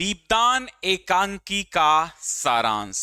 दीपदान एकांकी का सारांश।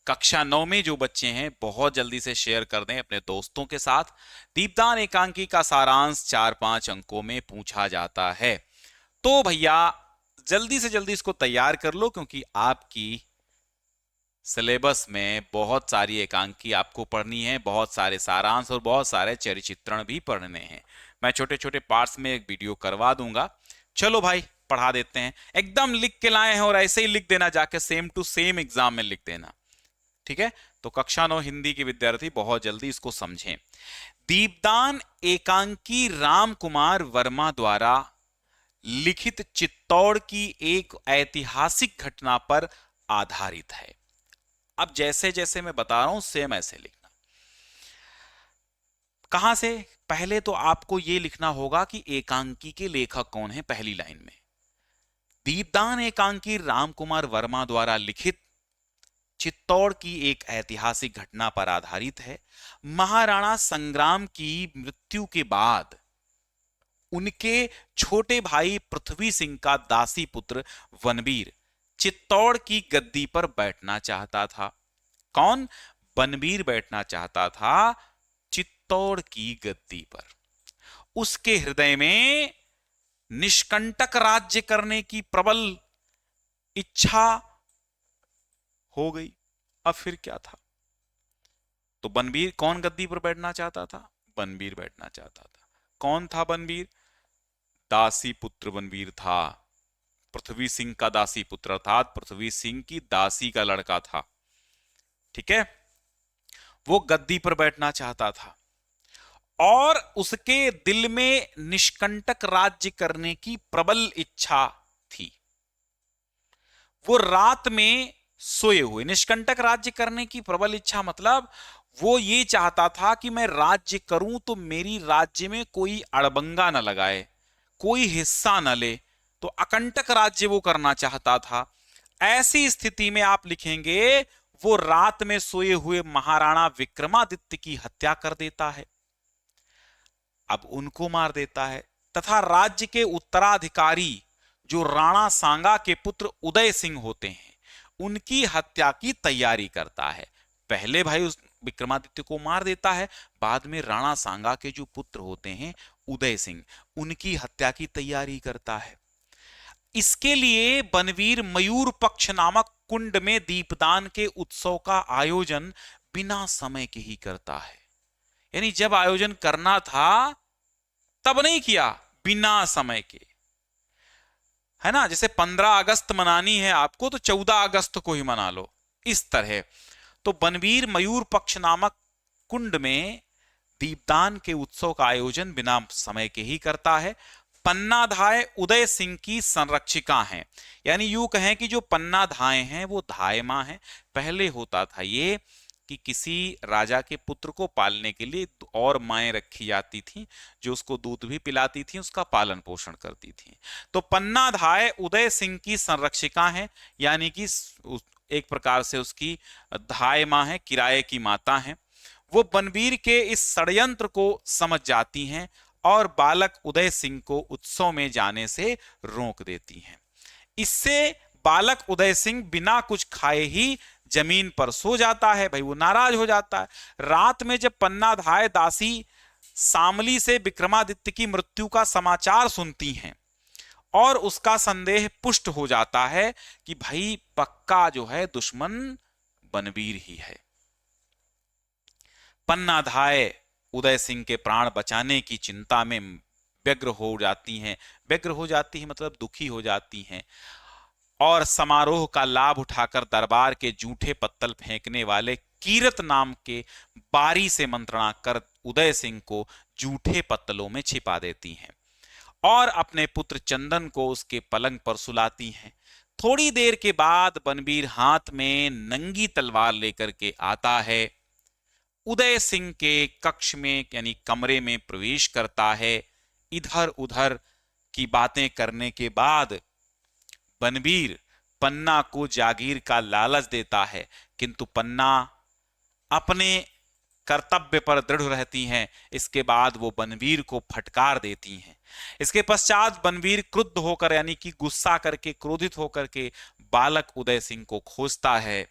कक्षा 9 में जो बच्चे हैं बहुत जल्दी से शेयर कर दें अपने दोस्तों के साथ। दीपदान एकांकी का सारांश 4-5 अंकों में पूछा जाता है, तो भैया जल्दी से जल्दी इसको तैयार कर लो, क्योंकि आपकी सिलेबस में बहुत सारी एकांकी आपको पढ़नी है, बहुत सारे सारांश और बहुत सारे चरिचित्रण भी पढ़ने हैं। मैं छोटे छोटे पार्ट्स में एक वीडियो करवा दूंगा। चलो भाई पढ़ा देते हैं। एकदम लिख के लाए हैं और ऐसे ही लिख देना, जाके सेम टू सेम एग्जाम में लिख देना, ठीक है। तो कक्षा 9 हिंदी के विद्यार्थी बहुत जल्दी इसको समझें। दीपदान एकांकी राम कुमार वर्मा द्वारा लिखित चित्तौड़ की एक ऐतिहासिक घटना पर आधारित है। अब जैसे जैसे मैं बता रहा हूं सेम ऐसे लिखना। कहां से? पहले तो आपको यह लिखना होगा कि एकांकी के लेखक कौन है। पहली लाइन में दीपदान एकांकी राम कुमार वर्मा द्वारा लिखित चित्तौड़ की एक ऐतिहासिक घटना पर आधारित है। महाराणा संग्राम की मृत्यु के बाद उनके छोटे भाई पृथ्वी सिंह का दासी पुत्र बनवीर चित्तौड़ की गद्दी पर बैठना चाहता था। कौन? बनवीर बैठना चाहता था चित्तौड़ की गद्दी पर। उसके हृदय में निष्कंटक राज्य करने की प्रबल इच्छा हो गई। अब फिर क्या था? तो बनवीर कौन गद्दी पर बैठना चाहता था? बनवीर बैठना चाहता था। कौन था बनवीर? दासी पुत्र बनवीर था। पृथ्वी सिंह का दासी पुत्र, अर्थात पृथ्वी सिंह की दासी का लड़का था, ठीक है। वो गद्दी पर बैठना चाहता था और उसके दिल में निष्कंटक राज्य करने की प्रबल इच्छा थी। वो रात में सोए हुए, निष्कंटक राज्य करने की प्रबल इच्छा मतलब वो ये चाहता था कि मैं राज्य करूं तो मेरी राज्य में कोई अड़बंगा न लगाए, कोई हिस्सा न ले, तो अकंटक राज्य वो करना चाहता था। ऐसी स्थिति में आप लिखेंगे वो रात में सोए हुए महाराणा विक्रमादित्य की हत्या कर देता है। अब उनको मार देता है तथा राज्य के उत्तराधिकारी जो राणा सांगा के पुत्र उदय सिंह होते हैं उनकी हत्या की तैयारी करता है। पहले भाई उस विक्रमादित्य को मार देता है, बाद में राणा सांगा के जो पुत्र होते हैं उदय सिंह, उनकी हत्या की तैयारी करता है। इसके लिए बनवीर मयूर पक्ष नामक कुंड में दीपदान के उत्सव का आयोजन बिना समय के ही करता है। यानी जब आयोजन करना था तब नहीं किया, बिना समय के, है ना। जैसे 15 अगस्त मनानी है आपको तो 14 अगस्त को ही मना लो, इस तरह। तो बनवीर मयूर पक्ष नामक कुंड में दीपदान के उत्सव का आयोजन बिना समय के ही करता है। पन्नाधाय उदय सिंह की संरक्षिका हैं, यानी यूं कहें कि जो पन्नाधाय हैं वो धाय मां हैं। पहले होता था ये कि किसी राजा के पुत्र को पालने के लिए और माएं रखी जाती थी जो उसको दूध भी पिलाती थी, उसका पालन पोषण करती थी। तो पन्नाधाय उदय सिंह की संरक्षिका हैं, यानी कि एक प्रकार से उसकी धाय मां है, किराए की माता हैं। वो बनवीर के इस षड्यंत्र को समझ जाती हैं और बालक उदय सिंह को उत्सव में जाने से रोक देती हैं। इससे बालक उदय सिंह बिना कुछ खाए ही जमीन पर सो जाता है। भाई वो नाराज हो जाता है। रात में जब पन्नाधाय दासी सामली से विक्रमादित्य की मृत्यु का समाचार सुनती हैं और उसका संदेह पुष्ट हो जाता है कि भाई पक्का जो है दुश्मन बनवीर ही है। पन्नाधाय उदय सिंह के प्राण बचाने की चिंता में व्यग्र हो जाती हैं। व्यग्र हो जाती है मतलब दुखी हो जाती हैं और समारोह का लाभ उठाकर दरबार के जूठे पत्तल फेंकने वाले कीरत नाम के बारी से मंत्रणा कर उदय सिंह को जूठे पत्तलों में छिपा देती हैं और अपने पुत्र चंदन को उसके पलंग पर सुलाती हैं। थोड़ी देर के बाद बनवीर हाथ में नंगी तलवार लेकर के आता है, उदय सिंह के कक्ष में यानी कमरे में प्रवेश करता है। इधर उधर की बातें करने के बाद बनवीर पन्ना को जागीर का लालच देता है, किंतु पन्ना अपने कर्तव्य पर दृढ़ रहती हैं। इसके बाद वो बनवीर को फटकार देती हैं। इसके पश्चात बनवीर क्रुद्ध होकर यानी कि गुस्सा करके, क्रोधित होकर के बालक उदय सिंह को खोजता है।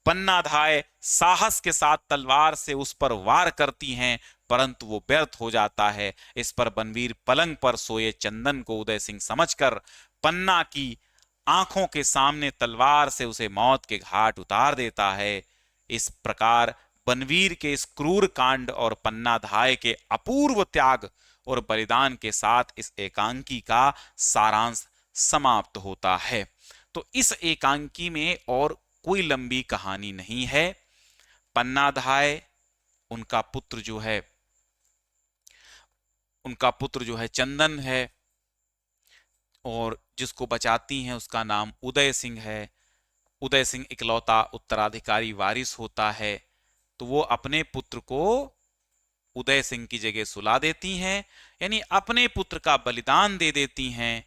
पन्नाधाय साहस के साथ तलवार से उस पर वार करती हैं, परंतु वो व्यर्थ हो जाता है। इस पर बनवीर पलंग पर सोए चंदन को उदय सिंह समझकर पन्ना की आंखों के सामने तलवार से उसे मौत के घाट उतार देता है। इस प्रकार बनवीर के इस क्रूर कांड और पन्नाधाय के अपूर्व त्याग और बलिदान के साथ इस एकांकी का सारांश समाप्त होता है। तो इस एकांकी में और कोई लंबी कहानी नहीं है। पन्नाधाय उनका पुत्र जो है चंदन है, और जिसको बचाती हैं उसका नाम उदय सिंह है। उदय सिंह इकलौता उत्तराधिकारी वारिस होता है, तो वो अपने पुत्र को उदय सिंह की जगह सुला देती हैं, यानी अपने पुत्र का बलिदान दे देती हैं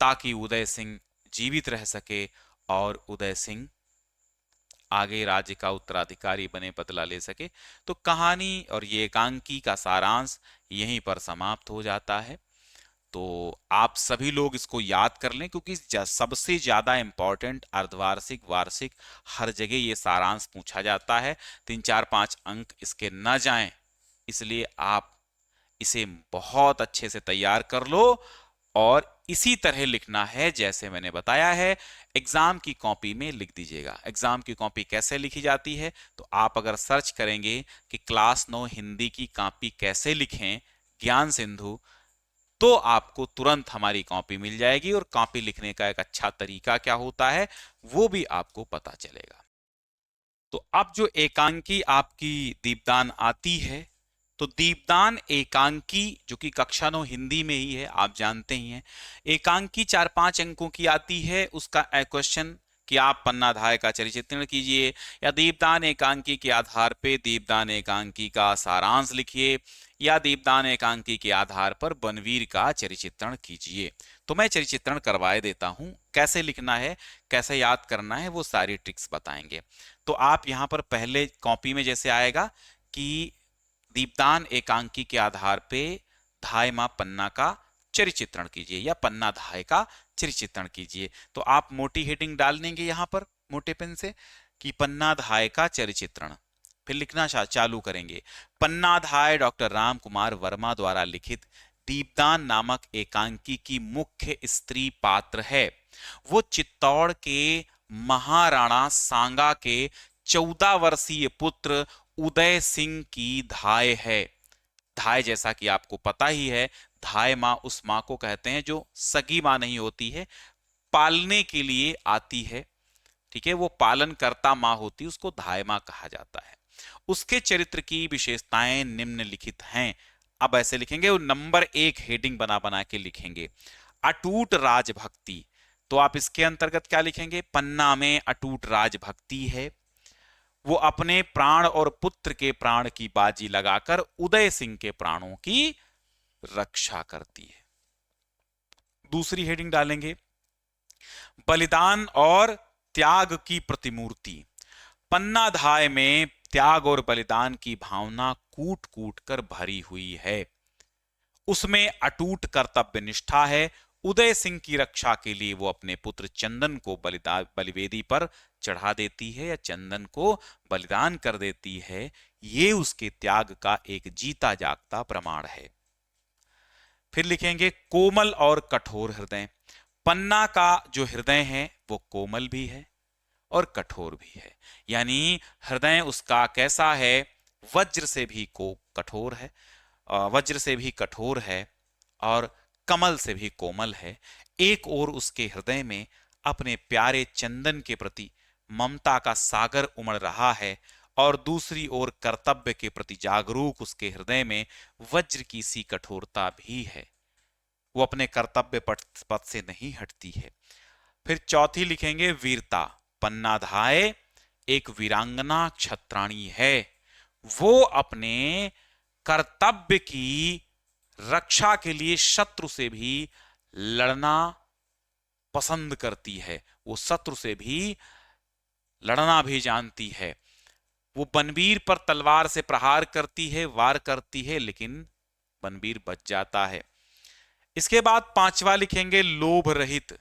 ताकि उदय सिंह जीवित रह सके और उदय सिंह आगे राज्य का उत्तराधिकारी बने, बदला ले सके। तो कहानी और ये एकांकी का सारांश यहीं पर समाप्त हो जाता है। तो आप सभी लोग इसको याद कर लें, क्योंकि सबसे ज्यादा इंपॉर्टेंट अर्धवार्षिक, वार्षिक हर जगह ये सारांश पूछा जाता है। 3, 4, 5 अंक इसके न जाएं, इसलिए आप इसे बहुत अच्छे से तैयार कर लो और इसी तरह लिखना है जैसे मैंने बताया है। एग्जाम की कॉपी में लिख दीजिएगा। एग्जाम की कॉपी कैसे लिखी जाती है, तो आप अगर सर्च करेंगे कि क्लास 9 हिंदी की कॉपी कैसे लिखें ज्ञान सिंधु, तो आपको तुरंत हमारी कॉपी मिल जाएगी और कॉपी लिखने का एक अच्छा तरीका क्या होता है वो भी आपको पता चलेगा। तो अब जो एकांकी आपकी दीपदान आती है, तो दीपदान एकांकी जो कि कक्षा 9 हिंदी में ही है, आप जानते ही हैं। एकांकी 4-5 अंकों की आती है। उसका क्वेश्चन कि आप पन्नाधाय का चरिचित्रण कीजिए, या दीपदान एकांकी के आधार पे दीपदान एकांकी का सारांश लिखिए, या दीपदान एकांकी के आधार पर बनवीर का चरिचित्रण कीजिए। तो मैं चरिचित्रण करवाए देता हूं। कैसे लिखना है, कैसे याद करना है, वो सारी ट्रिक्स बताएंगे। तो आप यहां पर पहले कॉपी में जैसे आएगा कि दीपदान एकांकी के आधार पे धाय मां पन्ना का चरिचित्रण कीजिए या पन्ना धाय का चरिचित्रण कीजिए। तो आप मोटी हेडिंग डाल देंगे यहां पर मोटे पेन से कि पन्ना धाय का चरिचित्रण, फिर लिखना चालू करेंगे। पन्नाधाय डॉक्टर राम कुमार वर्मा द्वारा लिखित दीपदान नामक एकांकी की मुख्य स्त्री पात्र है। वो चित्तौड़ के महाराणा सांगा के 14 वर्षीय पुत्र उदय सिंह की धाय है। धाय जैसा कि आपको पता ही है, धाय मां उस मां को कहते हैं जो सगी मां नहीं होती है, पालने के लिए आती है। ठीक है, वो पालन करता मां होती, उसको धाय मां कहा जाता है। उसके चरित्र की विशेषताएं निम्नलिखित हैं। अब ऐसे लिखेंगे, वो नंबर 1 हेडिंग बना बना के लिखेंगे। अटूट राजभक्ति, तो आप इसके अंतर्गत क्या लिखेंगे, पन्ना में अटूट राजभक्ति है। वो अपने प्राण और पुत्र के प्राण की बाजी लगाकर उदय सिंह के प्राणों की रक्षा करती है। दूसरी हेडिंग डालेंगे, बलिदान और त्याग की प्रतिमूर्ति। पन्नाधाय में त्याग और बलिदान की भावना कूट कूट कर भरी हुई है। उसमें अटूट कर्तव्य निष्ठा है। उदय सिंह की रक्षा के लिए वो अपने पुत्र चंदन को बलिवेदी पर चढ़ा देती है या चंदन को बलिदान कर देती है। ये उसके त्याग का एक जीता जागता प्रमाण है। फिर लिखेंगे, कोमल और कठोर हृदय। पन्ना का जो हृदय है वो कोमल भी है और कठोर भी है, यानी हृदय उसका कैसा है, वज्र से भी कठोर है, वज्र से भी कठोर है और कमल से भी कोमल है। एक ओर उसके हृदय में अपने प्यारे चंदन के प्रति ममता का सागर उमड़ रहा है और दूसरी ओर कर्तव्य के प्रति जागरूक उसके हृदय में वज्र की सी कठोरता भी है। वो अपने कर्तव्य पथ से नहीं हटती है। फिर चौथी लिखेंगे, वीरता। पन्नाधाय एक वीरांगना क्षत्राणी है। वो अपने कर्तव्य की रक्षा के लिए शत्रु से भी लड़ना पसंद करती है। वो शत्रु से भी लड़ना भी जानती है। वो बनवीर पर तलवार से प्रहार करती है, वार करती है, लेकिन बनवीर बच जाता है। इसके बाद पांचवा लिखेंगे लोभ रहित।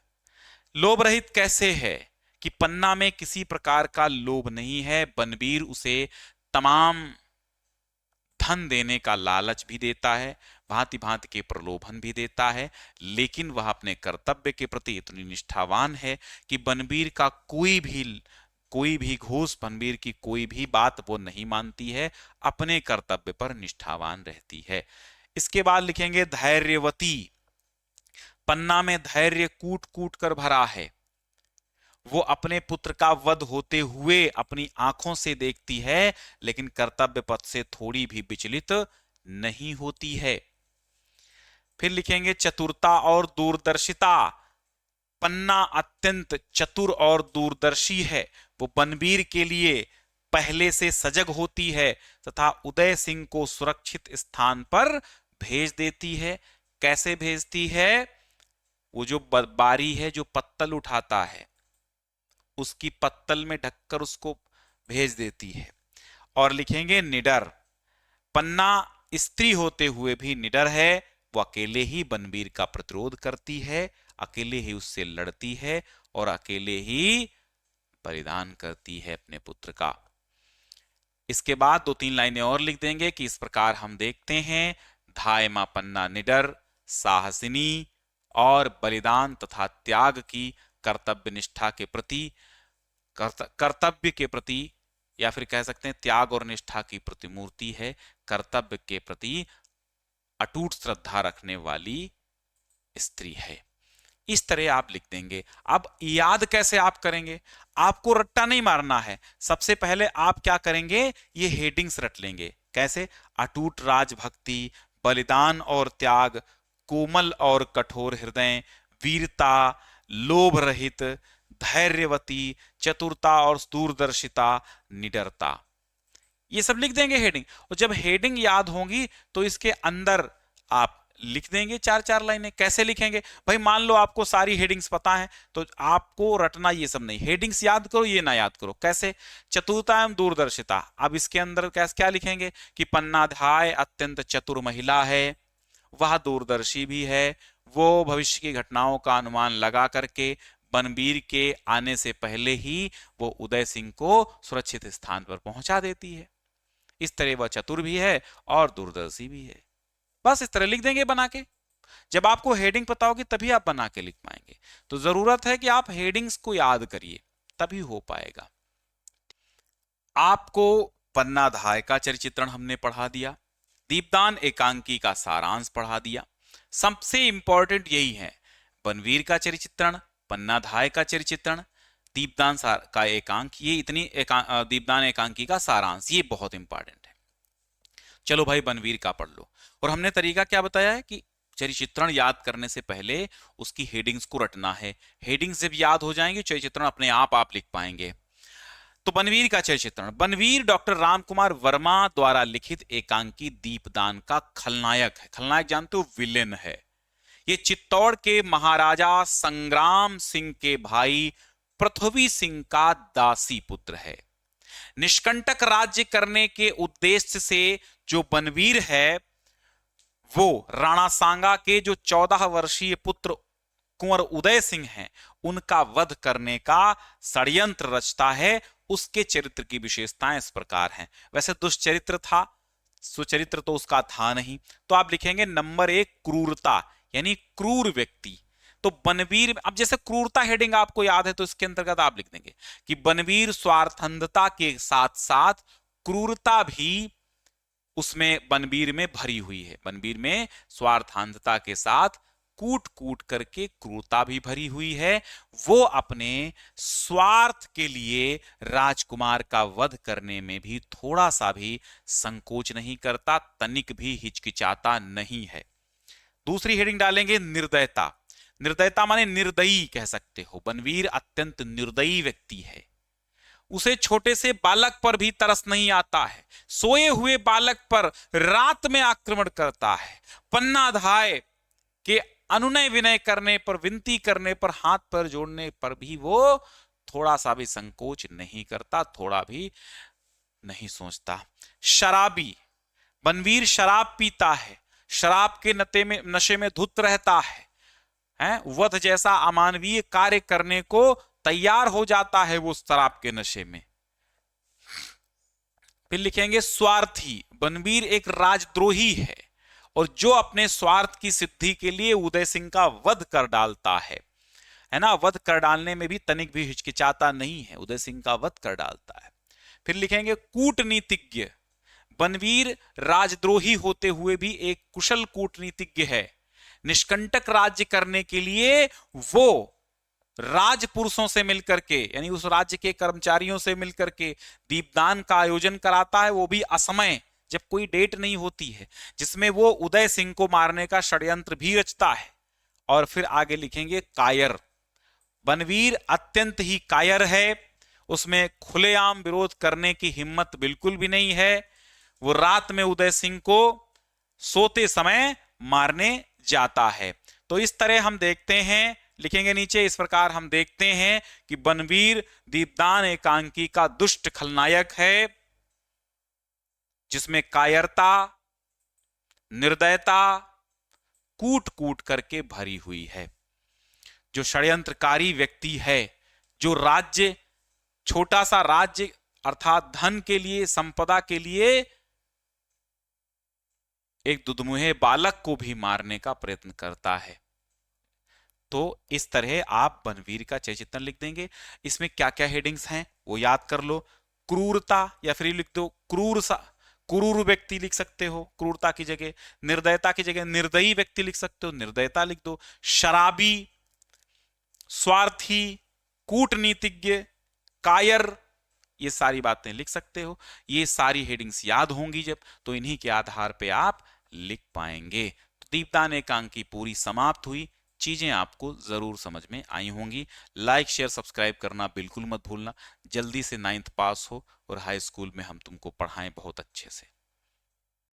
लोभ रहित कैसे है कि पन्ना में किसी प्रकार का लोभ नहीं है, बनवीर उसे तमाम धन देने का लालच भी देता है, भांति भांति के प्रलोभन भी देता है, लेकिन वह अपने कर्तव्य के प्रति इतनी निष्ठावान है कि बनवीर का कोई भी घूस, बनवीर की कोई भी बात वो नहीं मानती है, अपने कर्तव्य पर निष्ठावान रहती है। इसके बाद लिखेंगे धैर्यवती। पन्ना में धैर्य कूट कूट कर भरा है। वो अपने पुत्र का वध होते हुए अपनी आंखों से देखती है, लेकिन कर्तव्य पथ से थोड़ी भी विचलित नहीं होती है। फिर लिखेंगे चतुरता और दूरदर्शिता। पन्ना अत्यंत चतुर और दूरदर्शी है। वो बनवीर के लिए पहले से सजग होती है तथा उदय सिंह को सुरक्षित स्थान पर भेज देती है। कैसे भेजती है? वो जो बारी है, जो पत्तल उठाता है, उसकी पत्तल में ढककर उसको भेज देती है। और लिखेंगे निडर। पन्ना स्त्री होते हुए भी निडर है। वो अकेले ही बनवीर का प्रतिरोध करती है, अकेले ही उससे लड़ती है और अकेले ही बलिदान करती है अपने पुत्र का। इसके बाद 2-3 लाइनें और लिख देंगे कि इस प्रकार हम देखते हैं धाय मां पन्ना निडर, साहसिनी और बलिदान तथा त्याग की कर्तव्य निष्ठा के प्रति, कर्तव्य के प्रति, या फिर कह सकते हैं त्याग और निष्ठा की प्रतिमूर्ति है। कर्तव्य के प्रति अटूट श्रद्धा रखने वाली स्त्री है। इस तरह आप लिख देंगे। अब याद कैसे आप करेंगे? आपको रट्टा नहीं मारना है। सबसे पहले आप क्या करेंगे? ये हेडिंग्स रट लेंगे। कैसे? अटूट राजभक्ति, बलिदान और त्याग, कोमल और कठोर हृदय, वीरता, लोभ रहित, धैर्यवती, चतुरता और दूरदर्शिता, निडरता। ये सब लिख देंगे हेडिंग। और जब हेडिंग याद होंगी तो इसके अंदर आप लिख देंगे 4-4 लाइनें। कैसे लिखेंगे भाई? मान लो आपको सारी हेडिंग्स पता है तो आपको रटना ये सब नहीं, हेडिंग्स याद करो, ये ना याद करो। कैसे? चतुरता एवं दूरदर्शिता। अब इसके अंदर कैसे क्या लिखेंगे कि पन्नाध्याय अत्यंत चतुर महिला है, वह दूरदर्शी भी है, वो भविष्य की घटनाओं का अनुमान लगा करके बनवीर के आने से पहले ही वो उदय सिंह को सुरक्षित स्थान पर पहुंचा देती है। इस तरह वह चतुर भी है और दूरदर्शी भी है। बस इस तरह लिख देंगे बना के। जब आपको हेडिंग पता होगी तभी आप बना के लिख पाएंगे। तो जरूरत है कि आप हेडिंग्स को याद करिए, तभी हो पाएगा। आपको पन्नाधाय का चरिचित्रण हमने पढ़ा दिया, दीपदान एकांकी का सारांश पढ़ा दिया। सबसे इंपॉर्टेंट यही है, बनवीर का चरिचित्रण, पन्नाधाय का चरिचित्रण, दीपदान का एकांक, ये इतनी दीपदान एकांकी का सारांश, ये बहुत इंपॉर्टेंट है। चलो भाई बनवीर का पढ़ लो। और हमने तरीका क्या बताया है कि चरिचित्रण याद करने से पहले उसकी हेडिंग्स को रटना है। हेडिंग्स जब याद हो जाएंगे चरिचित्रण अपने आप लिख पाएंगे। तो बनवीर का चरिचित्रण। बनवीर डॉक्टर रामकुमार वर्मा द्वारा लिखित एकांकी दीपदान का खलनायक है। खलनायक जानते हो? विलेन है। ये चित्तौड़ के महाराजा संग्राम सिंह के भाई पृथ्वी सिंह का दासी पुत्र है। निष्कंटक राज्य करने के उद्देश्य से जो बनवीर है वो राणा सांगा के जो 14 वर्षीय पुत्र कुंवर उदय सिंह हैं, उनका वध करने का षड्यंत्र रचता है। उसके चरित्र की विशेषताएं इस प्रकार हैं। वैसे दुष्चरित्र था, सुचरित्र तो उसका था नहीं। तो आप लिखेंगे नंबर 1 क्रूरता, यानी क्रूर व्यक्ति। तो बनवीर, अब जैसे क्रूरता हेडिंग आपको याद है तो इसके अंतर्गत आप लिख देंगे कि बनवीर स्वार्थंधता के साथ साथ क्रूरता भी उसमें बनवीर में भरी हुई है। बनवीर में स्वार्थांधता के साथ कूट कूट करके क्रूरता भी भरी हुई है। वो अपने स्वार्थ के लिए राजकुमार का वध करने में भी थोड़ा सा भी संकोच नहीं करता, तनिक भी हिचकिचाता नहीं है। दूसरी हेडिंग डालेंगे निर्दयता। निर्दयता माने निर्दयी कह सकते हो। बनवीर अत्यंत निर्दयी व्यक्ति है। उसे छोटे से बालक पर भी तरस नहीं आता है। सोए हुए बालक पर रात में आक्रमण करता है। पन्नाधाय के अनुनय विनय करने पर, विनती करने पर, हाथ पर जोड़ने पर भी वो थोड़ा सा भी संकोच नहीं करता, थोड़ा भी नहीं सोचता। शराबी, बनवीर शराब पीता है। शराब के नशे में धुत रहता है, वध जैसा अमानवीय कार्य करने को तैयार हो जाता है वो शराब के नशे में। फिर लिखेंगे स्वार्थी, बनवीर एक राजद्रोही है और जो अपने स्वार्थ की सिद्धि के लिए उदय सिंह का वध कर डालता है ना, वध कर डालने में भी तनिक भी हिचकिचाता नहीं है, उदय सिंह का वध कर डालता है। फिर लिखेंगे कूटनीतिज्ञ, बनवीर राजद्रोही होते हुए भी एक कुशल कूटनीतिज्ञ है। निष्कंटक राज्य करने के लिए वो राजपुरुषों से मिलकर के, यानी उस राज्य के कर्मचारियों से मिलकर के दीपदान का आयोजन कराता है, वो भी असमय, जब कोई डेट नहीं होती है, जिसमें वो उदय सिंह को मारने का षड्यंत्र भी रचता है। और फिर आगे लिखेंगे कायर, बनवीर अत्यंत ही कायर है, उसमें खुलेआम विरोध करने की हिम्मत बिल्कुल भी नहीं है। वो रात में उदय सिंह को सोते समय मारने जाता है। तो इस तरह हम देखते हैं, लिखेंगे नीचे, इस प्रकार हम देखते हैं कि बनवीर दीपदान एकांकी का दुष्ट खलनायक है, जिसमें कायरता, निर्दयता कूट कूट करके भरी हुई है। जो षड्यंत्रकारी व्यक्ति है, जो राज्य, छोटा सा राज्य अर्थात धन के लिए, संपदा के लिए एक दुधमुहे बालक को भी मारने का प्रयत्न करता है। तो इस तरह आप बनवीर का चरित्र लिख देंगे। इसमें क्या क्या हेडिंग्स हैं वो याद कर लो। क्रूरता, या फिर लिख दो क्रूर व्यक्ति लिख सकते हो क्रूरता की जगह। निर्दयता की जगह निर्दयी व्यक्ति लिख सकते हो, निर्दयता लिख दो। शराबी, स्वार्थी, कूटनीतिज्ञ, कायर, ये सारी बातें लिख सकते हो। ये सारी हेडिंग्स याद होंगी जब, तो इन्हीं के आधार पे आप लिख पाएंगे। तो दीपदान एकांकी पूरी समाप्त हुई। चीजें आपको जरूर समझ में आई होंगी। लाइक शेयर सब्सक्राइब करना बिल्कुल मत भूलना। जल्दी से 9th पास हो और हाई स्कूल में हम तुमको पढ़ाएं बहुत अच्छे से।